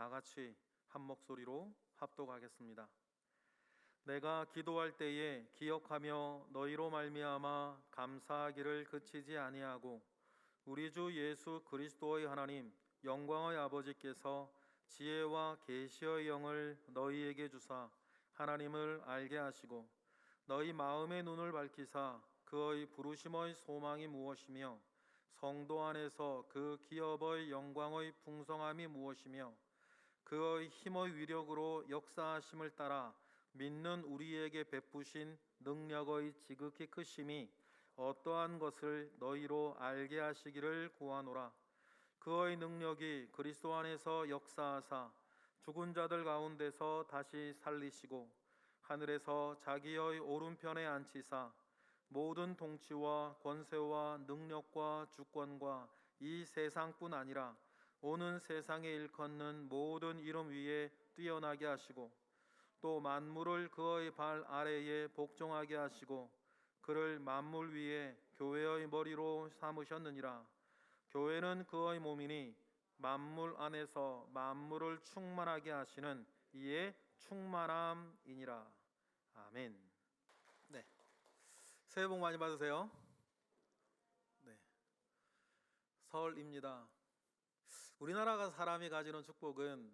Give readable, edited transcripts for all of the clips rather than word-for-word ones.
다 같이 한 목소리로 합독하겠습니다. 내가 기도할 때에 기억하며 너희로 말미암아 감사하기를 그치지 아니하고 우리 주 예수 그리스도의 하나님 영광의 아버지께서 지혜와 계시의 영을 너희에게 주사 하나님을 알게 하시고 너희 마음의 눈을 밝히사 그의 부르심의 소망이 무엇이며 성도 안에서 그 기업의 영광의 풍성함이 무엇이며 그의 힘의 위력으로 역사하심을 따라 믿는 우리에게 베푸신 능력의 지극히 크심이 어떠한 것을 너희로 알게 하시기를 구하노라. 그의 능력이 그리스도 안에서 역사하사 죽은 자들 가운데서 다시 살리시고 하늘에서 자기의 오른편에 앉히사 모든 통치와 권세와 능력과 주권과 이 세상뿐 아니라 오는 세상에 일컫는 모든 이름 위에 뛰어나게 하시고 또 만물을 그의 발 아래에 복종하게 하시고 그를 만물 위에 교회의 머리로 삼으셨느니라. 교회는 그의 몸이니 만물 안에서 만물을 충만하게 하시는 이의 충만함이니라. 아멘. 네, 새해 복 많이 받으세요. 네, 설입니다. 우리나라가 사람이 가지는 축복은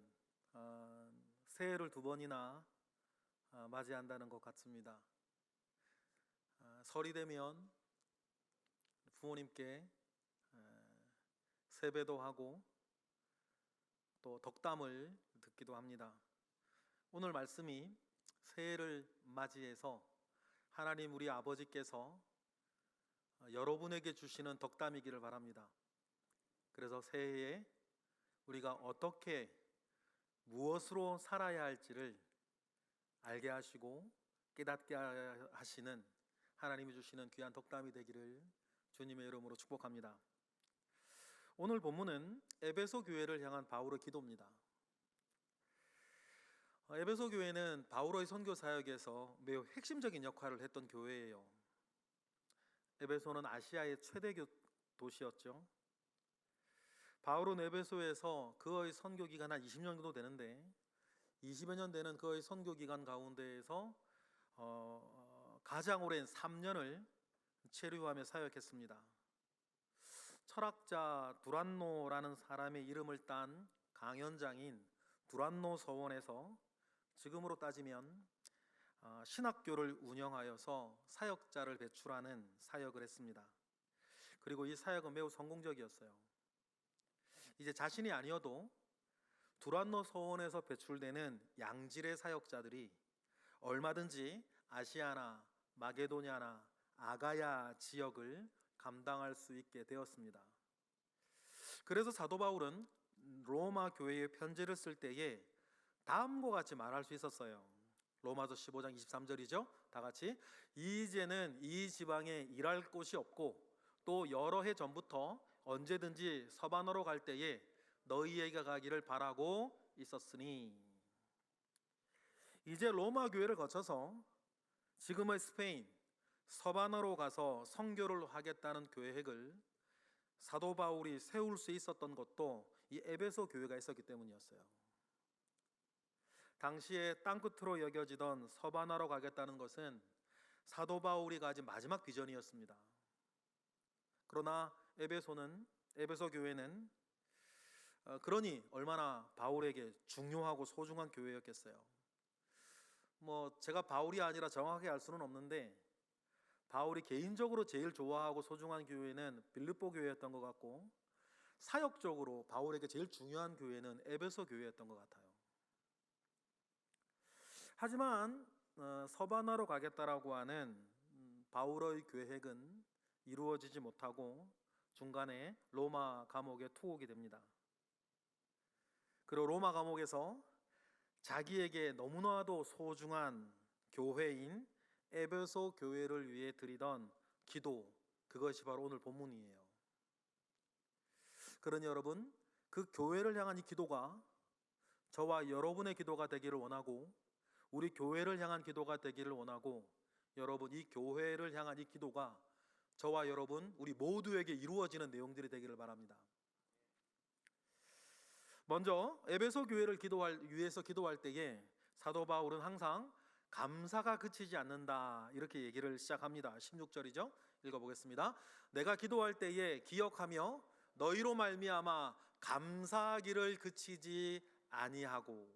새해를 두 번이나 맞이한다는 것 같습니다. 설이 되면 부모님께 세배도 하고 또 덕담을 듣기도 합니다. 오늘 말씀이 새해를 맞이해서 하나님 우리 아버지께서 여러분에게 주시는 덕담이기를 바랍니다. 그래서 새해에 우리가 어떻게 무엇으로 살아야 할지를 알게 하시고 깨닫게 하시는 하나님이 주시는 귀한 덕담이 되기를 주님의 이름으로 축복합니다. 오늘 본문은 에베소 교회를 향한 바울의 기도입니다. 에베소 교회는 바울의 선교 사역에서 매우 핵심적인 역할을 했던 교회예요. 에베소는 아시아의 최대 도시였죠. 바울은 에베소에서 그의 선교 기간 한 20년 정도 되는데 20여 년 되는 그의 선교 기간 가운데에서 가장 오랜 3년을 체류하며 사역했습니다. 철학자 두란노라는 사람의 이름을 딴 강연장인 두란노 서원에서 지금으로 따지면 신학교를 운영하여서 사역자를 배출하는 사역을 했습니다. 그리고 이 사역은 매우 성공적이었어요. 이제 자신이 아니어도 두란노 서원에서 배출되는 양질의 사역자들이 얼마든지 아시아나 마게도냐나 아가야 지역을 감당할 수 있게 되었습니다. 그래서 사도 바울은 로마 교회에 편지를 쓸 때에 다음과 같이 말할 수 있었어요. 로마서 15장 23절이죠. 다 같이 이제는 이 지방에 일할 곳이 없고 또 여러 해 전부터 언제든지 서반으로 갈 때에 너희에게 가기를 바라고 있었으니 이제 로마 교회를 거쳐서 지금의 스페인 서반으로 가서 선교를 하겠다는 계획을 사도 바울이 세울 수 있었던 것도 이 에베소 교회가 있었기 때문이었어요. 당시에 땅끝으로 여겨지던 서바나로 가겠다는 것은 사도 바울이 가진 마지막 비전이었습니다. 그러나 에베소 교회는 그러니 얼마나 바울에게 중요하고 소중한 교회였겠어요. 제가 바울이 아니라 정확하게 알 수는 없는데 바울이 개인적으로 제일 좋아하고 소중한 교회는 빌립보 교회였던 것 같고 사역적으로 바울에게 제일 중요한 교회는 에베소 교회였던 것 같아요. 하지만 서바나로 가겠다라고 하는 바울의 계획은 이루어지지 못하고 중간에 로마 감옥에 투옥이 됩니다. 그리고 로마 감옥에서 자기에게 너무나도 소중한 교회인 에베소 교회를 위해 드리던 기도, 그것이 바로 오늘 본문이에요. 그러니 여러분, 그 교회를 향한 이 기도가 저와 여러분의 기도가 되기를 원하고 우리 교회를 향한 기도가 되기를 원하고 여러분, 이 교회를 향한 이 기도가 저와 여러분, 우리 모두에게 이루어지는 내용들이 되기를 바랍니다. 먼저 에베소 교회를 위해서 기도할 때에 사도 바울은 항상 감사가 그치지 않는다 이렇게 얘기를 시작합니다. 16절이죠. 읽어보겠습니다. 내가 기도할 때에 기억하며 너희로 말미암아 감사하기를 그치지 아니하고.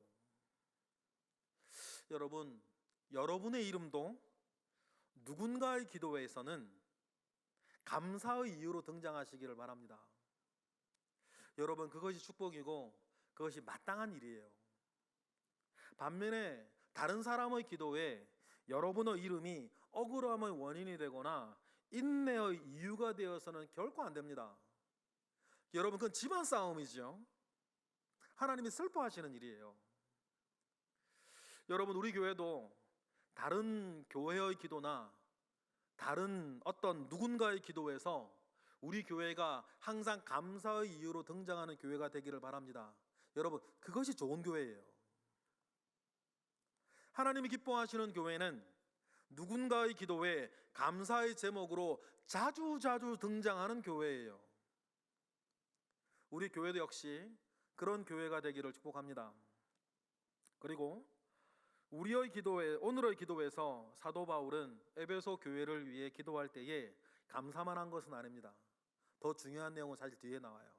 여러분, 여러분의 이름도 누군가의 기도회에서는 감사의 이유로 등장하시기를 바랍니다. 여러분, 그것이 축복이고 그것이 마땅한 일이에요. 반면에 다른 사람의 기도에 여러분의 이름이 억울함의 원인이 되거나 인내의 이유가 되어서는 결코 안 됩니다. 여러분, 그건 집안 싸움이죠. 하나님이 슬퍼하시는 일이에요. 여러분, 우리 교회도 다른 교회의 기도나 다른 어떤 누군가의 기도에서 우리 교회가 항상 감사의 이유로 등장하는 교회가 되기를 바랍니다. 여러분, 그것이 좋은 교회예요. 하나님이 기뻐하시는 교회는 누군가의 기도에 감사의 제목으로 자주자주 등장하는 교회예요. 우리 교회도 역시 그런 교회가 되기를 축복합니다. 그리고 오늘의 기도에서 사도 바울은 에베소 교회를 위해 기도할 때에 감사만 한 것은 아닙니다. 더 중요한 내용은 사실 뒤에 나와요.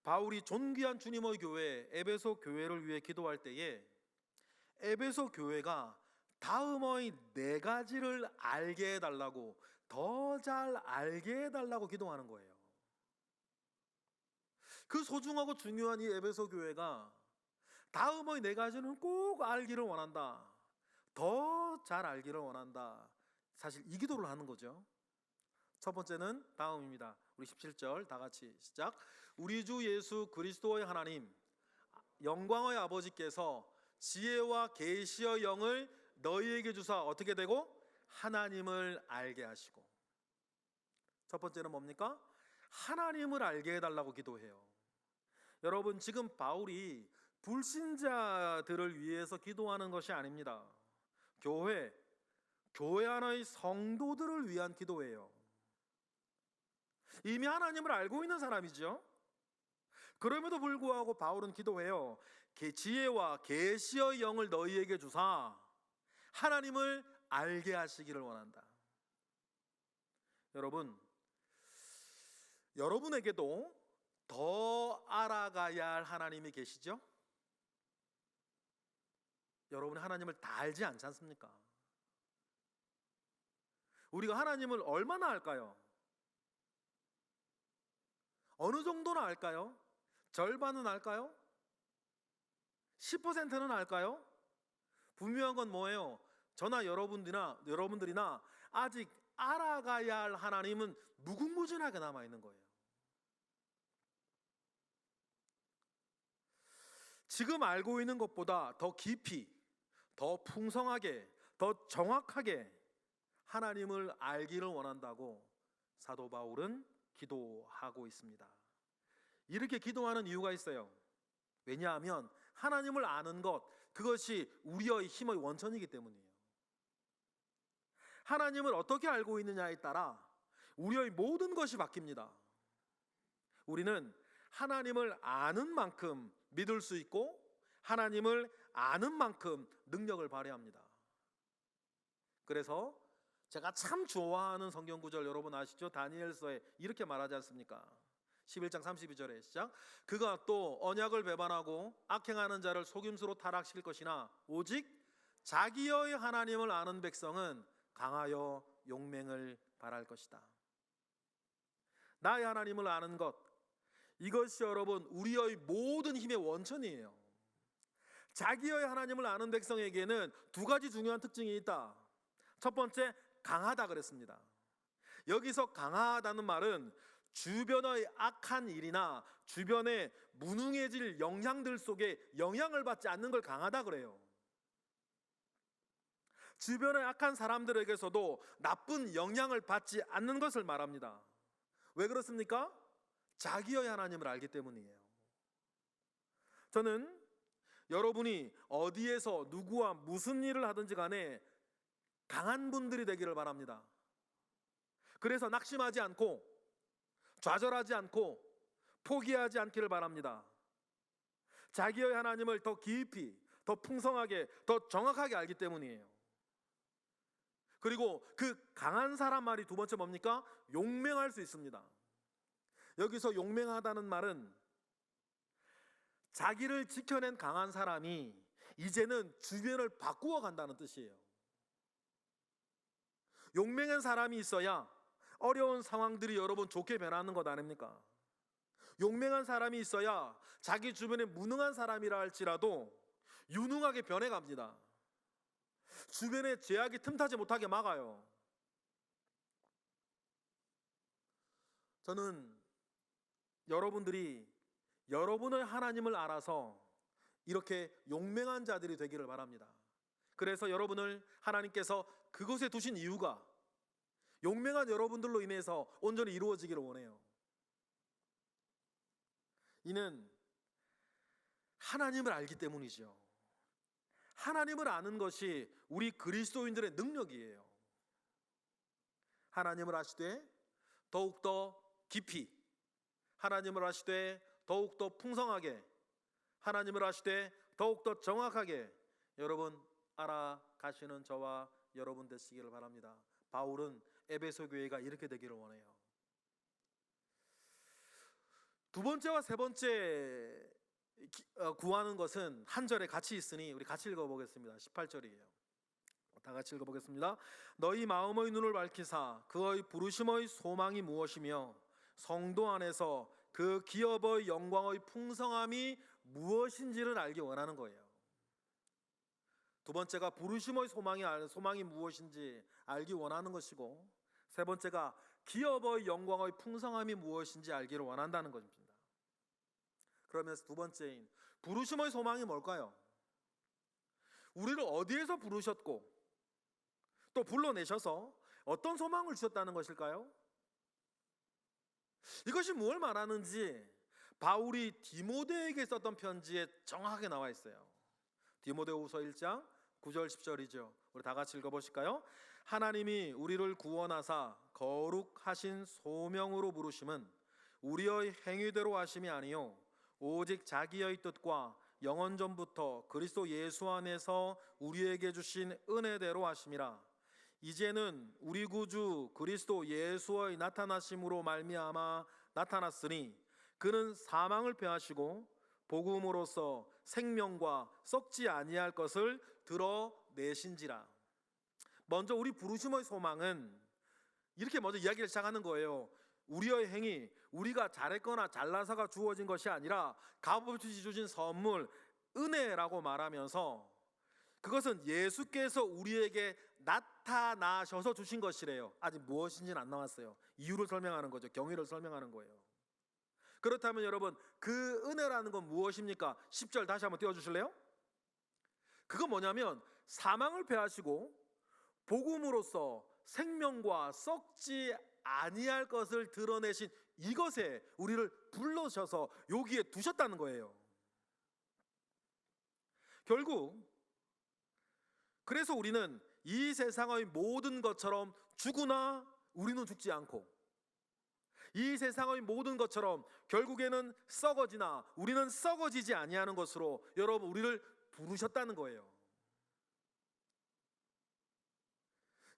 바울이 존귀한 주님의 교회 에베소 교회를 위해 기도할 때에 에베소 교회가 다음의 4가지를 알게 해달라고, 더 잘 알게 해달라고 기도하는 거예요. 그 소중하고 중요한 이 에베소 교회가 다음의 4가지는 꼭 알기를 원한다, 더 잘 알기를 원한다. 사실 이 기도를 하는 거죠. 첫 번째는 다음입니다. 우리 17절 다 같이 시작. 우리 주 예수 그리스도의 하나님 영광의 아버지께서 지혜와 계시의 영을 너희에게 주사 어떻게 되고? 하나님을 알게 하시고. 첫 번째는 뭡니까? 하나님을 알게 해달라고 기도해요. 여러분, 지금 바울이 불신자들을 위해서 기도하는 것이 아닙니다. 교회 안의 성도들을 위한 기도예요. 이미 하나님을 알고 있는 사람이죠. 그럼에도 불구하고 바울은 기도해요. 지혜와 계시의 영을 너희에게 주사 하나님을 알게 하시기를 원한다. 여러분에게도 더 알아가야 할 하나님이 계시죠? 여러분이 하나님을 다 알지 않지 않습니까? 우리가 하나님을 얼마나 알까요? 어느 정도나 알까요? 절반은 알까요? 10%는 알까요? 분명한 건 뭐예요? 저나 여러분들이나 아직 알아가야 할 하나님은 무궁무진하게 남아있는 거예요. 지금 알고 있는 것보다 더 깊이, 더 풍성하게, 더 정확하게 하나님을 알기를 원한다고 사도 바울은 기도하고 있습니다. 이렇게 기도하는 이유가 있어요. 왜냐하면 하나님을 아는 것, 그것이 우리의 힘의 원천이기 때문이에요. 하나님을 어떻게 알고 있느냐에 따라 우리의 모든 것이 바뀝니다. 우리는 하나님을 아는 만큼 믿을 수 있고 하나님을 아는 만큼 능력을 발휘합니다. 그래서 제가 참 좋아하는 성경 구절 여러분 아시죠? 다니엘서에 이렇게 말하지 않습니까? 11장 32절에 시작. 그가 또 언약을 배반하고 악행하는 자를 속임수로 타락시킬 것이나 오직 자기의 하나님을 아는 백성은 강하여 용맹을 발할 것이다. 나의 하나님을 아는 것, 이것이 여러분 우리의 모든 힘의 원천이에요. 자기의 하나님을 아는 백성에게는 2가지 중요한 특징이 있다. 첫 번째, 강하다 그랬습니다. 여기서 강하다는 말은 주변의 악한 일이나 주변의 무능해질 영향들 속에 영향을 받지 않는 걸 강하다 그래요. 주변의 악한 사람들에게서도 나쁜 영향을 받지 않는 것을 말합니다. 왜 그렇습니까? 자기의 하나님을 알기 때문이에요. 저는 여러분이 어디에서 누구와 무슨 일을 하든지 간에 강한 분들이 되기를 바랍니다. 그래서 낙심하지 않고 좌절하지 않고 포기하지 않기를 바랍니다. 자기의 하나님을 더 깊이, 더 풍성하게, 더 정확하게 알기 때문이에요. 그리고 그 강한 사람 말이 두 번째 뭡니까? 용맹할 수 있습니다. 여기서 용맹하다는 말은 자기를 지켜낸 강한 사람이 이제는 주변을 바꾸어 간다는 뜻이에요. 용맹한 사람이 있어야 어려운 상황들이 여러분 좋게 변하는 것 아닙니까? 용맹한 사람이 있어야 자기 주변에 무능한 사람이라 할지라도 유능하게 변해갑니다. 주변에 제약이 틈타지 못하게 막아요. 저는 여러분들이 여러분의 하나님을 알아서 이렇게 용맹한 자들이 되기를 바랍니다. 그래서 여러분을 하나님께서 그곳에 두신 이유가 용맹한 여러분들로 인해서 온전히 이루어지기를 원해요. 이는 하나님을 알기 때문이죠. 하나님을 아는 것이 우리 그리스도인들의 능력이에요. 하나님을 아시되 더욱더 깊이, 하나님을 아시되 더욱더 풍성하게, 하나님을 아시되 더욱더 정확하게 여러분 알아가시는 저와 여러분 되시기를 바랍니다. 바울은 에베소 교회가 이렇게 되기를 원해요. 두 번째와 세 번째 구하는 것은 한 절에 같이 있으니 우리 같이 읽어보겠습니다. 18절이에요. 다 같이 읽어보겠습니다. 너희 마음의 눈을 밝히사 그의 부르심의 소망이 무엇이며 성도 안에서 그 기업의 영광의 풍성함이 무엇인지를 알기 원하는 거예요. 두 번째가 부르심의 소망이 무엇인지 알기 원하는 것이고, 세 번째가 기업의 영광의 풍성함이 무엇인지 알기를 원한다는 것입니다. 그러면서 두 번째인 부르심의 소망이 뭘까요? 우리를 어디에서 부르셨고 또 불러내셔서 어떤 소망을 주셨다는 것일까요? 이것이 무엇을 말하는지 바울이 디모데에게 썼던 편지에 정확하게 나와 있어요. 디모데후서 1장 9절 10절이죠. 우리 다 같이 읽어보실까요? 하나님이 우리를 구원하사 거룩하신 소명으로 부르심은 우리의 행위대로 하심이 아니요 오직 자기의 뜻과 영원 전부터 그리스도 예수 안에서 우리에게 주신 은혜대로 하심이라. 이제는 우리 구주 그리스도 예수의 나타나심으로 말미암아 나타났으니 그는 사망을 패하시고 복음으로써 생명과 썩지 아니할 것을 드러내신지라. 먼저 우리 부르심의 소망은 이렇게 먼저 이야기를 시작하는 거예요. 우리의 행위, 우리가 잘했거나 잘나서가 주어진 것이 아니라 값없이 주신 선물, 은혜라고 말하면서 그것은 예수께서 우리에게 나타나셔서 주신 것이래요. 아직 무엇인지는 안 나왔어요. 이유를 설명하는 거죠. 경위를 설명하는 거예요. 그렇다면 여러분, 그 은혜라는 건 무엇입니까? 10절 다시 한번 띄워주실래요? 그건 뭐냐면 사망을 패하시고 복음으로써 생명과 썩지 아니할 것을 드러내신 이것에 우리를 불러셔서 여기에 두셨다는 거예요. 결국 그래서 우리는 이 세상의 모든 것처럼 죽으나 우리는 죽지 않고, 이 세상의 모든 것처럼 결국에는 썩어지나 우리는 썩어지지 아니하는 것으로 여러분 우리를 부르셨다는 거예요.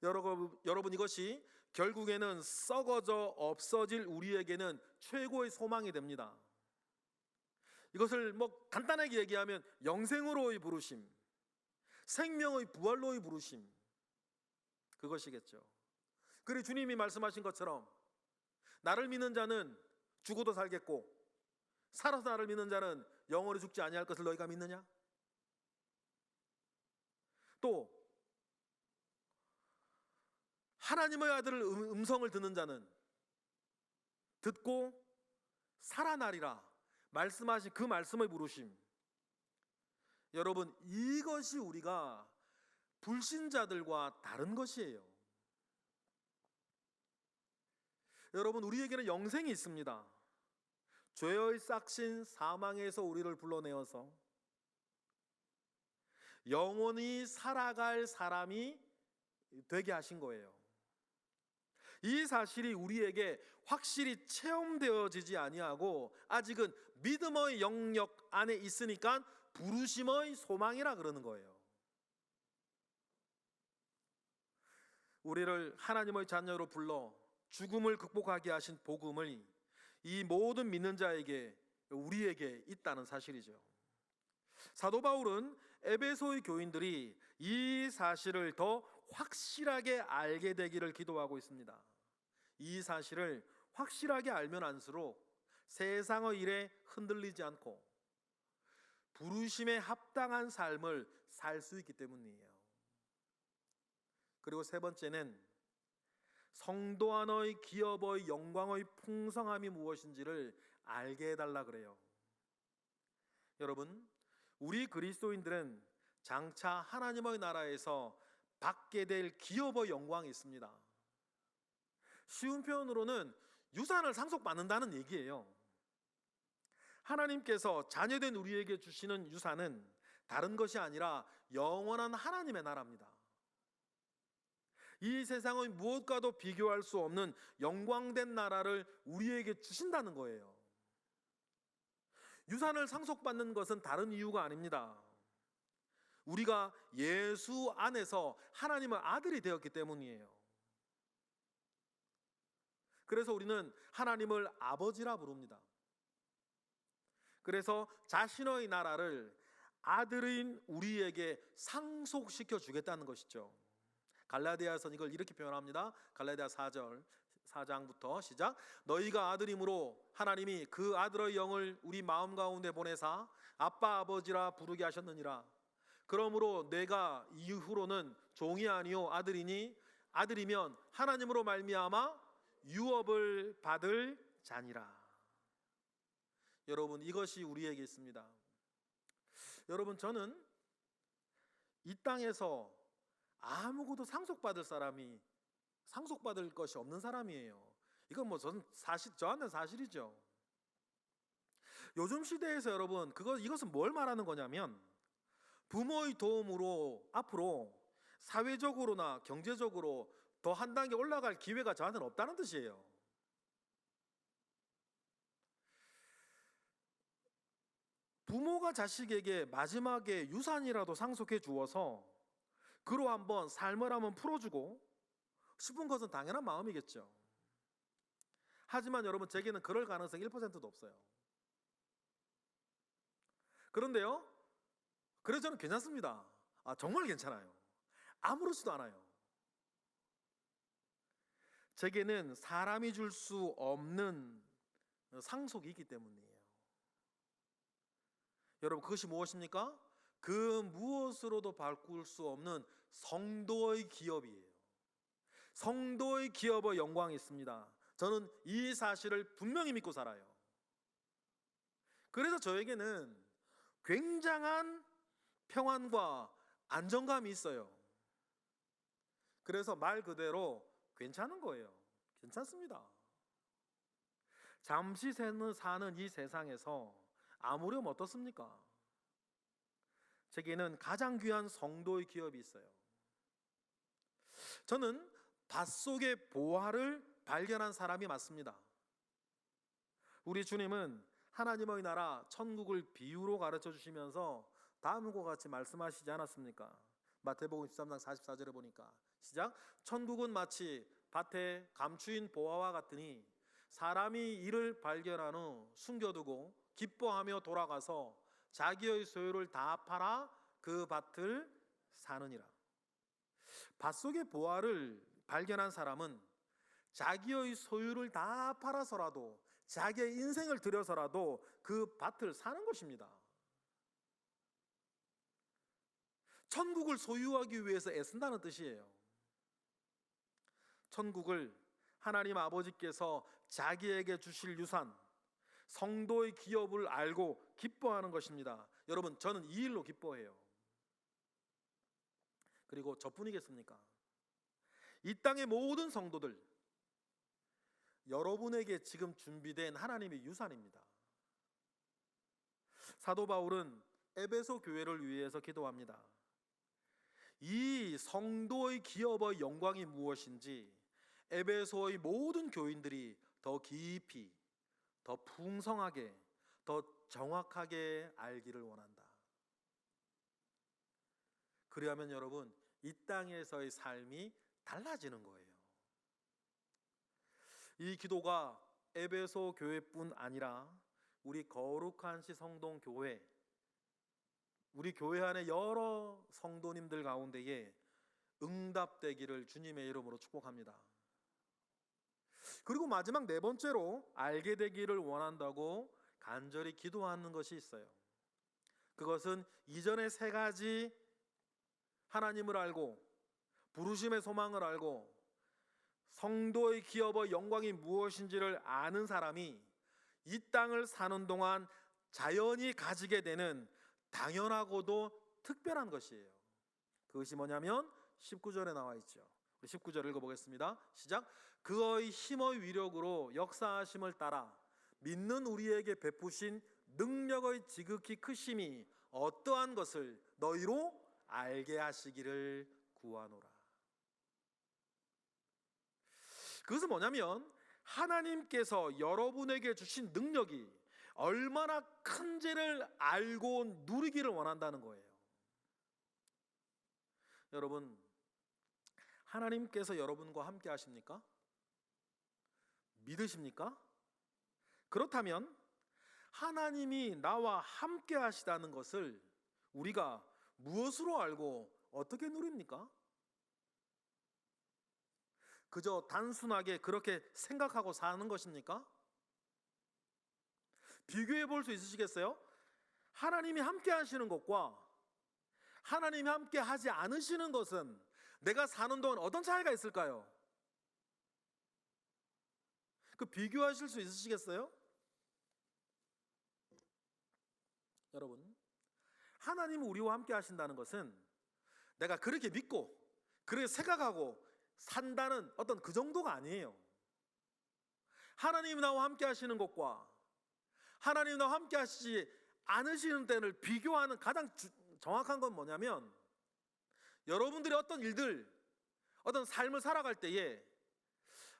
여러분 이것이 결국에는 썩어져 없어질 우리에게는 최고의 소망이 됩니다. 이것을 간단하게 얘기하면 영생으로의 부르심, 생명의 부활로의 부르심, 그것이겠죠. 그리고 주님이 말씀하신 것처럼 나를 믿는 자는 죽어도 살겠고 살아서 나를 믿는 자는 영원히 죽지 아니할 것을 너희가 믿느냐? 또 하나님의 아들을 음성을 듣는 자는 듣고 살아나리라 말씀하신 그 말씀의 부르심. 여러분 이것이 우리가 불신자들과 다른 것이에요. 여러분 우리에게는 영생이 있습니다. 죄의 싹신 사망에서 우리를 불러내어서 영원히 살아갈 사람이 되게 하신 거예요. 이 사실이 우리에게 확실히 체험되어지지 아니하고 아직은 믿음의 영역 안에 있으니까 부르심의 소망이라 그러는 거예요. 우리를 하나님의 자녀로 불러 죽음을 극복하게 하신 복음을 이 모든 믿는 자에게, 우리에게 있다는 사실이죠. 사도 바울은 에베소의 교인들이 이 사실을 더 확실하게 알게 되기를 기도하고 있습니다. 이 사실을 확실하게 알면 알수록 세상의 일에 흔들리지 않고 부르심에 합당한 삶을 살 수 있기 때문이에요. 그리고 세 번째는 성도 안의 기업의 영광의 풍성함이 무엇인지를 알게 해달라 그래요. 여러분, 우리 그리스도인들은 장차 하나님의 나라에서 받게 될 기업의 영광이 있습니다. 쉬운 표현으로는 유산을 상속받는다는 얘기예요. 하나님께서 자녀된 우리에게 주시는 유산은 다른 것이 아니라 영원한 하나님의 나라입니다. 이 세상의 무엇과도 비교할 수 없는 영광된 나라를 우리에게 주신다는 거예요. 유산을 상속받는 것은 다른 이유가 아닙니다. 우리가 예수 안에서 하나님의 아들이 되었기 때문이에요. 그래서 우리는 하나님을 아버지라 부릅니다. 그래서 자신의 나라를 아들인 우리에게 상속시켜 주겠다는 것이죠. 갈라디아서는 이걸 이렇게 표현합니다. 갈라디아 4장부터 시작. 너희가 아들이므로 하나님이 그 아들의 영을 우리 마음 가운데 보내사 아빠 아버지라 부르게 하셨느니라. 그러므로 내가 이후로는 종이 아니요 아들이니 아들이면 하나님으로 말미암아 유업을 받을 자니라. 여러분, 이것이 우리에게 있습니다. 여러분, 저는 이 땅에서 아무것도 상속받을 것이 없는 사람이에요. 이건 저는 저한테는 사실이죠. 요즘 시대에서 여러분, 이것은 뭘 말하는 거냐면 부모의 도움으로 앞으로 사회적으로나 경제적으로 더 한 단계 올라갈 기회가 저한테는 없다는 뜻이에요. 부모가 자식에게 마지막에 유산이라도 상속해 주어서 그로 한번 삶을 한번 풀어주고 싶은 것은 당연한 마음이겠죠. 하지만 여러분, 제게는 그럴 가능성이 1%도 없어요. 그런데요, 그래서 저는 괜찮습니다. 정말 괜찮아요. 아무렇지도 않아요. 제게는 사람이 줄 수 없는 상속이 있기 때문이에요. 여러분, 그것이 무엇입니까? 그 무엇으로도 바꿀 수 없는 성도의 기업이에요. 성도의 기업의 영광이 있습니다. 저는 이 사실을 분명히 믿고 살아요. 그래서 저에게는 굉장한 평안과 안정감이 있어요. 그래서 말 그대로 괜찮은 거예요. 괜찮습니다. 잠시 사는 이 세상에서 아무렴 어떻습니까? 제게는 가장 귀한 성도의 기업이 있어요. 저는 밭속의 보화를 발견한 사람이 맞습니다. 우리 주님은 하나님의 나라 천국을 비유로 가르쳐 주시면서 다음과 같이 말씀하시지 않았습니까? 마태복음 13장 44절에 보니까 시작. 천국은 마치 밭에 감추인 보화와 같으니 사람이 이를 발견한 후 숨겨두고 기뻐하며 돌아가서 자기의 소유를 다 팔아 그 밭을 사느니라. 밭속의 보화를 발견한 사람은 자기의 소유를 다 팔아서라도 자기의 인생을 들여서라도 그 밭을 사는 것입니다. 천국을 소유하기 위해서 애쓴다는 뜻이에요. 천국을 하나님 아버지께서 자기에게 주실 유산, 성도의 기업을 알고 기뻐하는 것입니다. 여러분, 저는 이 일로 기뻐해요. 그리고 저뿐이겠습니까? 이 땅의 모든 성도들, 여러분에게 지금 준비된 하나님의 유산입니다. 사도 바울은 에베소 교회를 위해서 기도합니다. 이 성도의 기업의 영광이 무엇인지 에베소의 모든 교인들이 더 깊이, 더 풍성하게, 더 정확하게 알기를 원한다. 그리하면 여러분, 이 땅에서의 삶이 달라지는 거예요. 이 기도가 에베소 교회뿐 아니라 우리 거룩한 시 성동 교회, 우리 교회 안에 여러 성도님들 가운데에 응답되기를 주님의 이름으로 축복합니다. 그리고 마지막 네 번째로 알게 되기를 원한다고 간절히 기도하는 것이 있어요. 그것은 이전의 세 가지 하나님을 알고 부르심의 소망을 알고 성도의 기업의 영광이 무엇인지를 아는 사람이 이 땅을 사는 동안 자연히 가지게 되는 당연하고도 특별한 것이에요. 그것이 뭐냐면 19절에 나와 있죠. 19절 읽어보겠습니다. 시작. 그의 힘의 위력으로 역사하심을 따라 믿는 우리에게 베푸신 능력의 지극히 크심이 어떠한 것을 너희로 알게 하시기를 구하노라. 그것은 뭐냐면 하나님께서 여러분에게 주신 능력이 얼마나 큰지를 알고 누리기를 원한다는 거예요. 여러분, 하나님께서 여러분과 함께 하십니까? 믿으십니까? 그렇다면 하나님이 나와 함께 하시다는 것을 우리가 무엇으로 알고 어떻게 누립니까? 그저 단순하게 그렇게 생각하고 사는 것입니까? 비교해 볼 수 있으시겠어요? 하나님이 함께 하시는 것과 하나님이 함께 하지 않으시는 것은 내가 사는 동안 어떤 차이가 있을까요? 그 비교하실 수 있으시겠어요? 여러분, 하나님이 우리와 함께 하신다는 것은 내가 그렇게 믿고 그렇게 생각하고 산다는 어떤 그 정도가 아니에요. 하나님이 나와 함께 하시는 것과 하나님이 나와 함께 하시지 않으시는 때를 비교하는 가장 정확한 건 뭐냐면 여러분들이 어떤 일들, 어떤 삶을 살아갈 때에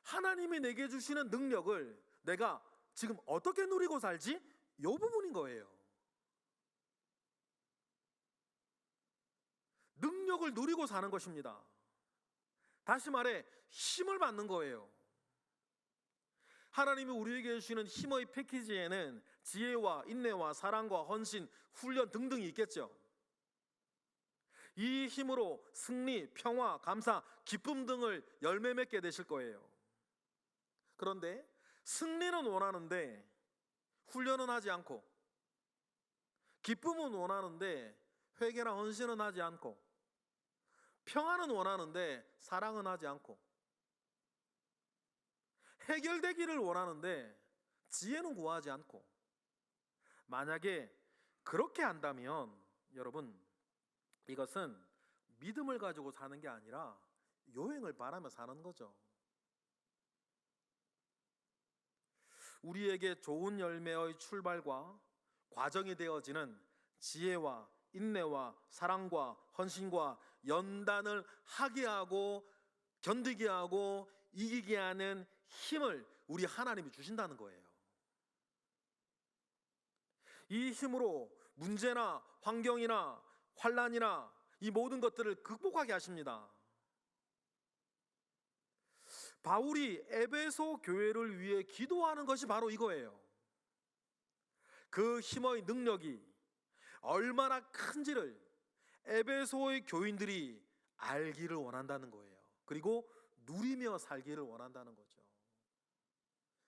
하나님이 내게 주시는 능력을 내가 지금 어떻게 누리고 살지? 이 부분인 거예요. 능력을 누리고 사는 것입니다. 다시 말해 힘을 받는 거예요. 하나님이 우리에게 주시는 힘의 패키지에는 지혜와 인내와 사랑과 헌신, 훈련 등등이 있겠죠. 이 힘으로 승리, 평화, 감사, 기쁨 등을 열매 맺게 되실 거예요. 그런데 승리는 원하는데 훈련은 하지 않고, 기쁨은 원하는데 회개나 헌신은 하지 않고, 평화는 원하는데 사랑은 하지 않고, 해결되기를 원하는데 지혜는 구하지 않고, 만약에 그렇게 한다면 여러분, 이것은 믿음을 가지고 사는 게 아니라 요행을 바라며 사는 거죠. 우리에게 좋은 열매의 출발과 과정이 되어지는 지혜와 인내와 사랑과 헌신과 연단을 하게 하고 견디게 하고 이기게 하는 힘을 우리 하나님이 주신다는 거예요. 이 힘으로 문제나 환경이나 환난이나 이 모든 것들을 극복하게 하십니다. 바울이 에베소 교회를 위해 기도하는 것이 바로 이거예요. 그 힘의 능력이 얼마나 큰지를 에베소의 교인들이 알기를 원한다는 거예요. 그리고 누리며 살기를 원한다는 거죠.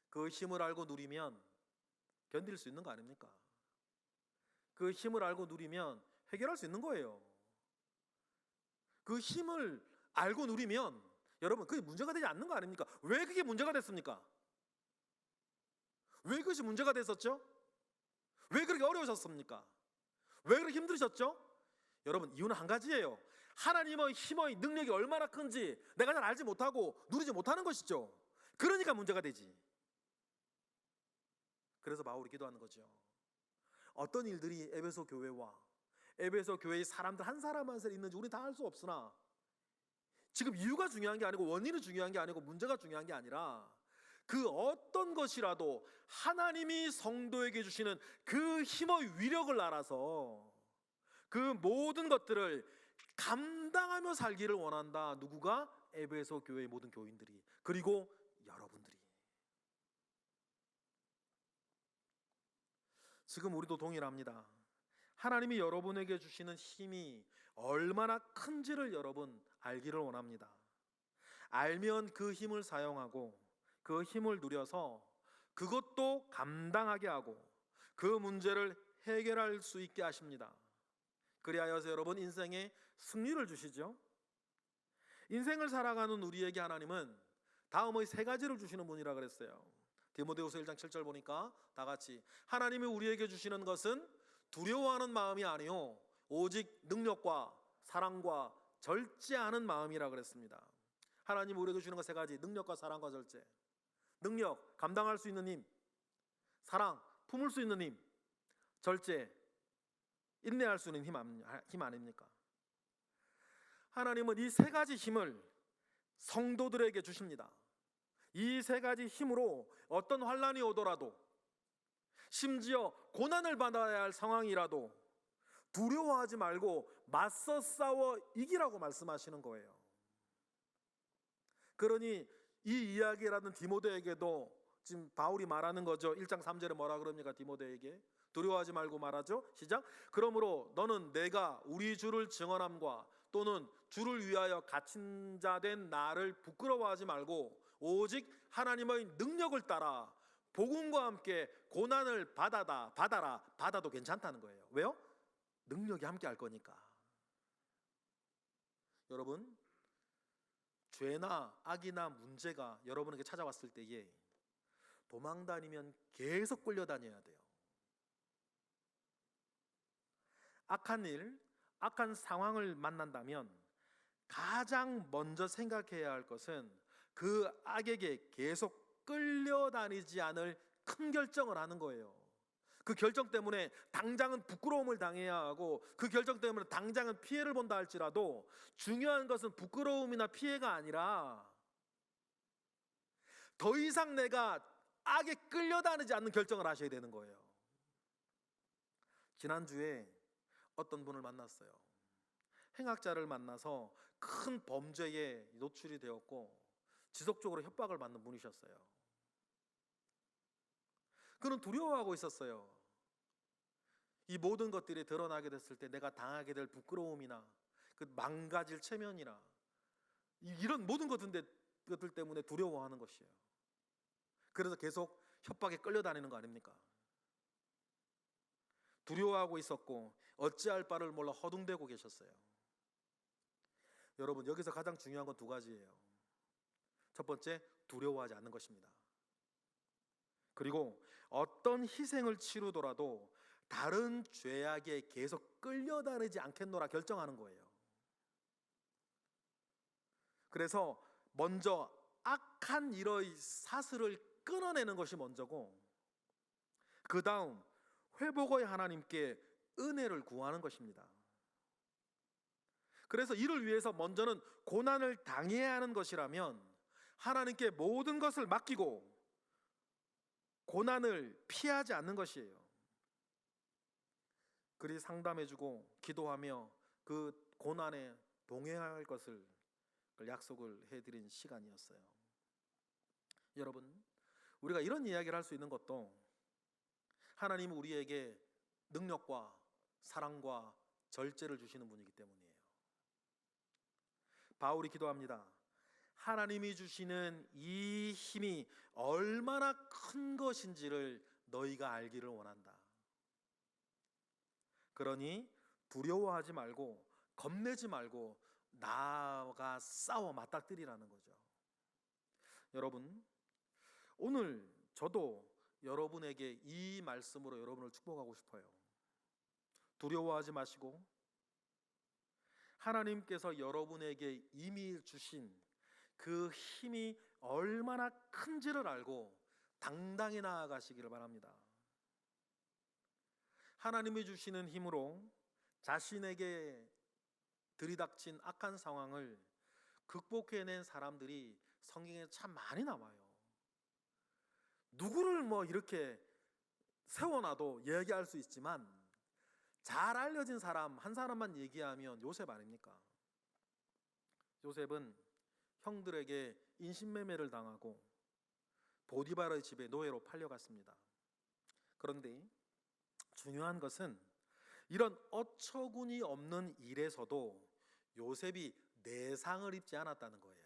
그 힘을 알고 누리면 견딜 수 있는 거 아닙니까? 그 힘을 알고 누리면 해결할 수 있는 거예요. 그 힘을 알고 누리면 여러분 그게 문제가 되지 않는 거 아닙니까? 왜 그게 문제가 됐습니까? 왜 그것이 문제가 됐었죠? 왜 그렇게 어려우셨습니까? 왜 그렇게 힘드셨죠? 여러분 이유는 한 가지예요. 하나님의 힘의 능력이 얼마나 큰지 내가 잘 알지 못하고 누리지 못하는 것이죠. 그러니까 문제가 되지. 그래서 바울이 기도하는 거죠. 어떤 일들이 에베소 교회와 에베소 교회의 사람들 한 사람 한 사람 있는지 우리 다 알 수 없으나 지금 이유가 중요한 게 아니고 원인이 중요한 게 아니고 문제가 중요한 게 아니라 그 어떤 것이라도 하나님이 성도에게 주시는 그 힘의 위력을 알아서 그 모든 것들을 감당하며 살기를 원한다. 누구가? 에베소 교회의 모든 교인들이, 그리고 여러분들이. 지금 우리도 동일합니다. 하나님이 여러분에게 주시는 힘이 얼마나 큰지를 여러분 알기를 원합니다. 알면 그 힘을 사용하고 그 힘을 누려서 그것도 감당하게 하고 그 문제를 해결할 수 있게 하십니다. 그리하여서 여러분 인생에 승리를 주시죠. 인생을 살아가는 우리에게 하나님은 다음의 세 가지를 주시는 분이라 그랬어요. 디모데후서 1장 7절 보니까 다 같이 하나님이 우리에게 주시는 것은 두려워하는 마음이 아니요 오직 능력과 사랑과 절제하는 마음이라 그랬습니다. 하나님이 우리에게 주시는 것 세 가지: 능력과 사랑과 절제. 능력, 감당할 수 있는 힘. 사랑, 품을 수 있는 힘. 절제, 인내할 수 있는 힘 아닙니까? 하나님은 이 세 가지 힘을 성도들에게 주십니다. 이 세 가지 힘으로 어떤 환난이 오더라도, 심지어 고난을 받아야 할 상황이라도 두려워하지 말고 맞서 싸워 이기라고 말씀하시는 거예요. 그러니 이 이야기라는 디모데에게도 지금 바울이 말하는 거죠. 1장 3절에 뭐라 그럽니까? 디모데에게 두려워하지 말고 말하죠. 시작. 그러므로 너는 내가 우리 주를 증언함과 또는 주를 위하여 갇힌 자 된 나를 부끄러워하지 말고 오직 하나님의 능력을 따라 복음과 함께 고난을 받아도 괜찮다는 거예요. 왜요? 능력이 함께 할 거니까. 여러분, 죄나 악이나 문제가 여러분에게 찾아왔을 때에 도망다니면 계속 끌려다녀야 돼요. 악한 일, 악한 상황을 만난다면 가장 먼저 생각해야 할 것은 그 악에게 계속 끌려다니지 않을 큰 결정을 하는 거예요. 그 결정 때문에 당장은 부끄러움을 당해야 하고 그 결정 때문에 당장은 피해를 본다 할지라도 중요한 것은 부끄러움이나 피해가 아니라 더 이상 내가 악에 끌려다니지 않는 결정을 하셔야 되는 거예요. 지난주에 어떤 분을 만났어요. 행악자를 만나서 큰 범죄에 노출이 되었고 지속적으로 협박을 받는 분이셨어요. 그는 두려워하고 있었어요. 이 모든 것들이 드러나게 됐을 때 내가 당하게 될 부끄러움이나 그 망가질 체면이나 이런 모든 것들 때문에 두려워하는 것이에요. 그래서 계속 협박에 끌려다니는 거 아닙니까? 두려워하고 있었고 어찌할 바를 몰라 허둥대고 계셨어요. 여러분, 여기서 가장 중요한 건 두 가지예요. 첫 번째, 두려워하지 않는 것입니다. 그리고 어떤 희생을 치르더라도 다른 죄악에 계속 끌려다니지 않겠노라 결정하는 거예요. 그래서 먼저 악한 일의 사슬을 끊어내는 것이 먼저고 그 다음 회복의 하나님께 은혜를 구하는 것입니다. 그래서 이를 위해서 먼저는 고난을 당해야 하는 것이라면 하나님께 모든 것을 맡기고 고난을 피하지 않는 것이에요. 그리 상담해주고 기도하며 그 고난에 동행할 것을 약속을 해드린 시간이었어요. 여러분, 우리가 이런 이야기를 할 수 있는 것도 하나님은 우리에게 능력과 사랑과 절제를 주시는 분이기 때문이에요. 바울이 기도합니다. 하나님이 주시는 이 힘이 얼마나 큰 것인지를 너희가 알기를 원한다. 그러니 두려워하지 말고 겁내지 말고 나아가 싸워 맞닥뜨리라는 거죠. 여러분, 오늘 저도 여러분에게 이 말씀으로 여러분을 축복하고 싶어요. 두려워하지 마시고 하나님께서 여러분에게 이미 주신 그 힘이 얼마나 큰지를 알고 당당히 나아가시기를 바랍니다. 하나님이 주시는 힘으로 자신에게 들이닥친 악한 상황을 극복해낸 사람들이 성경에 참 많이 나와요. 누구를 뭐 이렇게 세워놔도 얘기할 수 있지만 잘 알려진 사람 한 사람만 얘기하면 요셉 아닙니까? 요셉은 형들에게 인신매매를 당하고 보디바르의 집에 노예로 팔려갔습니다. 그런데 중요한 것은 이런 어처구니 없는 일에서도 요셉이 내상을 입지 않았다는 거예요.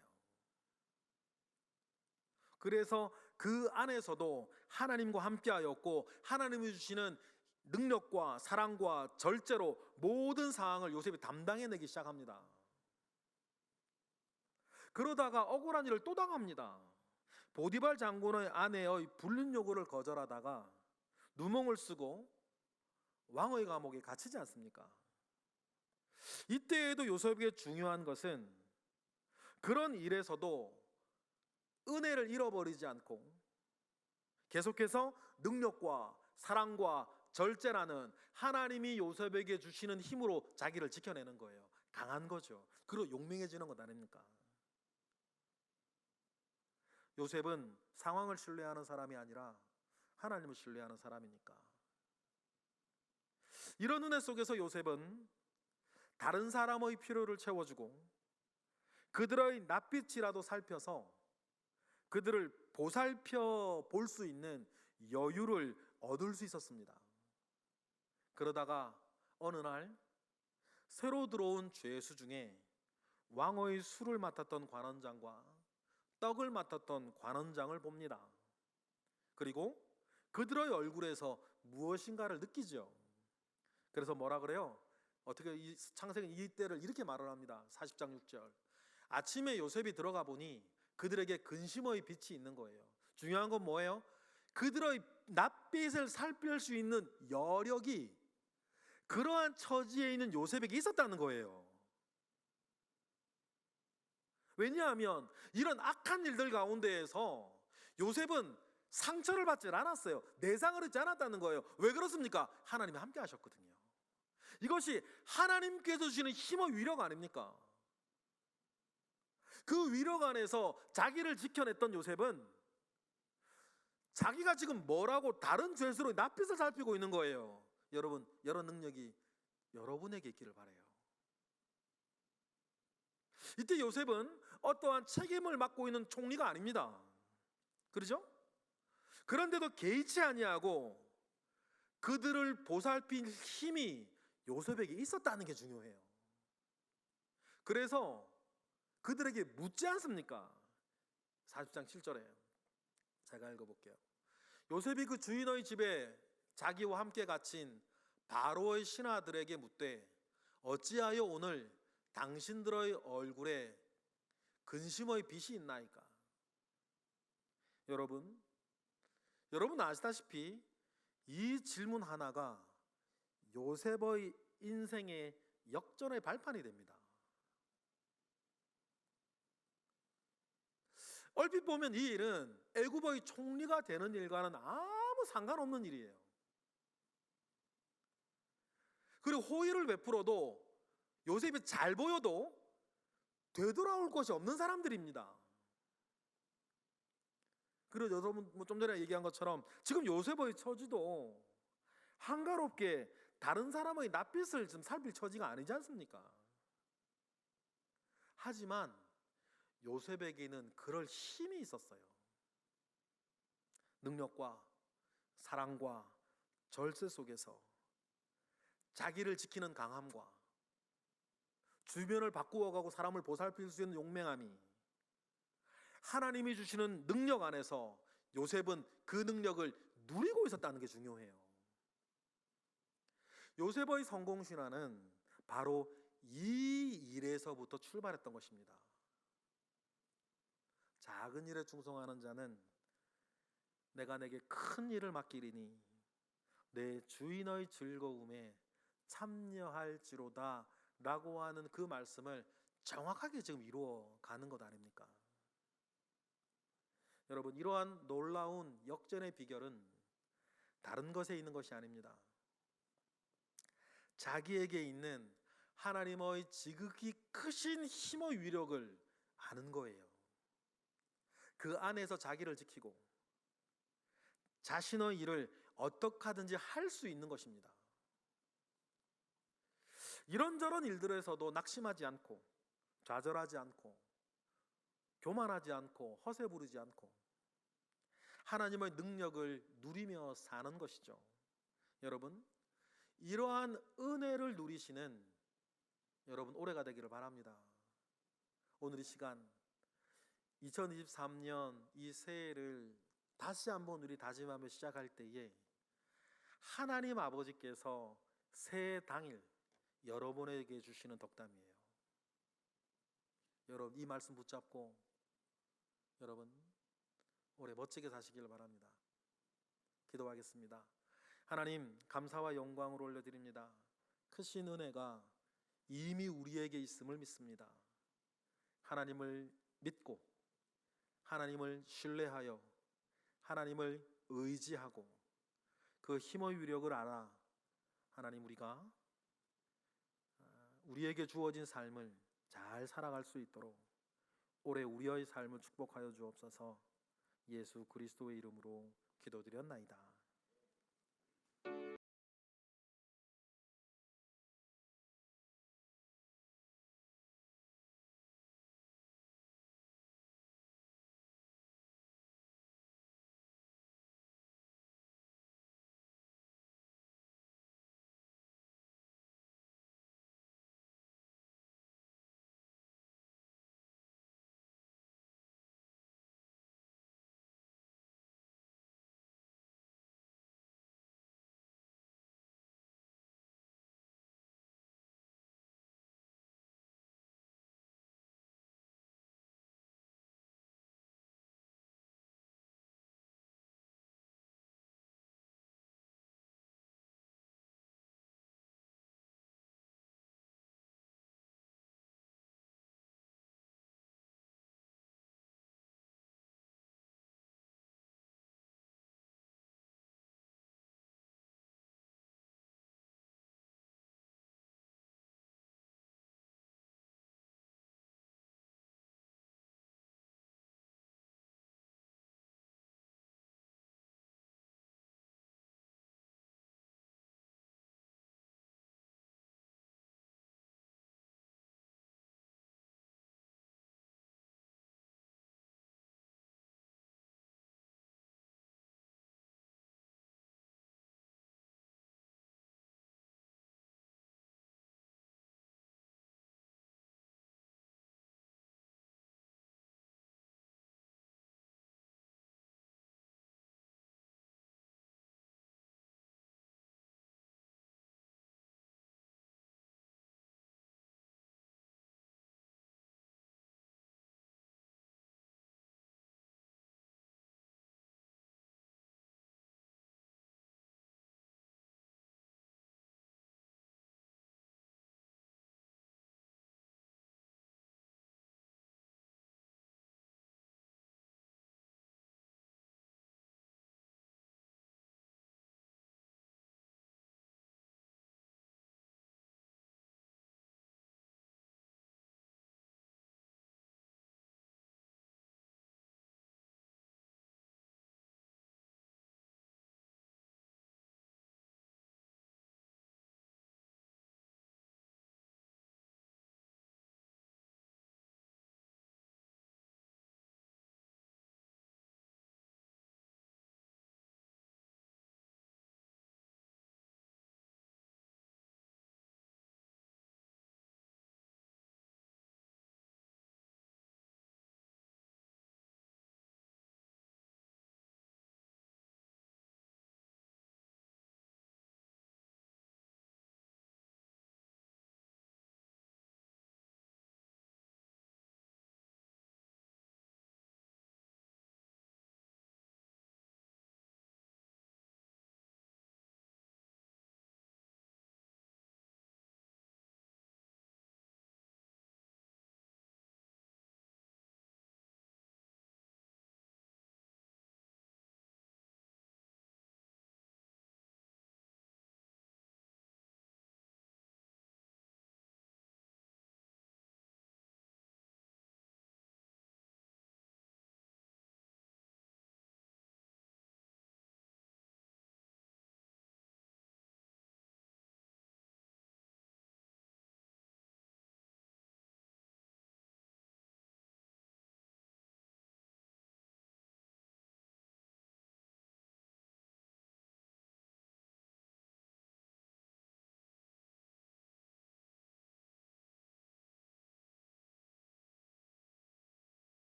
그래서 그 안에서도 하나님과 함께하였고 하나님이 주시는 능력과 사랑과 절제로 모든 상황을 요셉이 담당해내기 시작합니다. 그러다가 억울한 일을 또 당합니다. 보디발 장군의 아내의 불륜 요구를 거절하다가 누몽을 쓰고 왕의 감옥에 갇히지 않습니까? 이때에도 요셉에게 중요한 것은 그런 일에서도 은혜를 잃어버리지 않고 계속해서 능력과 사랑과 절제라는 하나님이 요셉에게 주시는 힘으로 자기를 지켜내는 거예요. 강한 거죠. 그리고 용맹해지는 것 아닙니까? 요셉은 상황을 신뢰하는 사람이 아니라 하나님을 신뢰하는 사람이니까. 이런 은혜 속에서 요셉은 다른 사람의 필요를 채워주고 그들의 낯빛이라도 살펴서 그들을 보살펴 볼 수 있는 여유를 얻을 수 있었습니다. 그러다가 어느 날 새로 들어온 죄수 중에 왕의 술을 맡았던 관원장과 떡을 맡았던 관원장을 봅니다. 그리고 그들의 얼굴에서 무엇인가를 느끼죠. 그래서 뭐라 그래요? 어떻게 창세기 이때를 이렇게 말을 합니다. 40장 6절. 아침에 요셉이 들어가 보니 그들에게 근심의 빛이 있는 거예요. 중요한 건 뭐예요? 그들의 낯빛을 살필 수 있는 여력이 그러한 처지에 있는 요셉에게 있었다는 거예요. 왜냐하면 이런 악한 일들 가운데에서 요셉은 상처를 받지 않았어요. 내상을 입지 않았다는 거예요. 왜 그렇습니까? 하나님이 함께 하셨거든요. 이것이 하나님께서 주시는 힘의 위력 아닙니까? 그 위력 안에서 자기를 지켜냈던 요셉은 자기가 지금 뭐라고 다른 죄수로 낯빛을 살피고 있는 거예요. 여러분, 여러 능력이 여러분에게 있기를 바라요. 이때 요셉은 어떠한 책임을 맡고 있는 총리가 아닙니다. 그렇죠? 그런데도 개의치 아니하고 그들을 보살필 힘이 요셉에게 있었다는 게 중요해요. 그래서 그들에게 묻지 않습니까? 40장 7절에 제가 읽어볼게요. 요셉이 그 주인의 집에 자기와 함께 갇힌 바로의 신하들에게 묻되 어찌하여 오늘 당신들의 얼굴에 근심의 빛이 있나이까? 여러분 아시다시피 이 질문 하나가 요셉의 인생의 역전의 발판이 됩니다. 얼핏 보면 이 일은 애굽의 총리가 되는 일과는 아무 상관없는 일이에요. 그리고 호의를 베풀어도 요셉이 잘 보여도 되돌아올 것이 없는 사람들입니다. 그리고 여러분 좀 전에 얘기한 것처럼 지금 요셉의 처지도 한가롭게 다른 사람의 낯빛을 좀 살필 처지가 아니지 않습니까? 하지만 요셉에게는 그럴 힘이 있었어요. 능력과 사랑과 절세 속에서 자기를 지키는 강함과 주변을 바꾸어가고 사람을 보살필 수 있는 용맹함이 하나님이 주시는 능력 안에서 요셉은 그 능력을 누리고 있었다는 게 중요해요. 요셉의 성공 신화는 바로 이 일에서부터 출발했던 것입니다. 작은 일에 충성하는 자는 내가 내게 큰 일을 맡기리니 내 주인의 즐거움에 참여할지로다 라고 하는 그 말씀을 정확하게 지금 이루어가는 것 아닙니까? 여러분, 이러한 놀라운 역전의 비결은 다른 것에 있는 것이 아닙니다. 자기에게 있는 하나님의 지극히 크신 힘의 위력을 아는 거예요. 그 안에서 자기를 지키고 자신의 일을 어떻게 하든지 할 수 있는 것입니다. 이런저런 일들에서도 낙심하지 않고 좌절하지 않고 교만하지 않고 허세 부르지 않고 하나님의 능력을 누리며 사는 것이죠. 여러분, 이러한 은혜를 누리시는 여러분 올해가 되기를 바랍니다. 오늘 이 시간 2023년 이 새해를 다시 한번 우리 다짐하며 시작할 때에 하나님 아버지께서 새해 당일 여러분에게 주시는 덕담이에요. 여러분 이 말씀 붙잡고 여러분 올해 멋지게 사시길 바랍니다. 기도하겠습니다. 하나님, 감사와 영광을 올려드립니다. 크신 은혜가 이미 우리에게 있음을 믿습니다. 하나님을 믿고 하나님을 신뢰하여 하나님을 의지하고 그 힘의 위력을 알아 하나님 우리가 우리에게 주어진 삶을 잘 살아갈 수 있도록 올해 우리의 삶을 축복하여 주옵소서. 예수 그리스도의 이름으로 기도드렸나이다.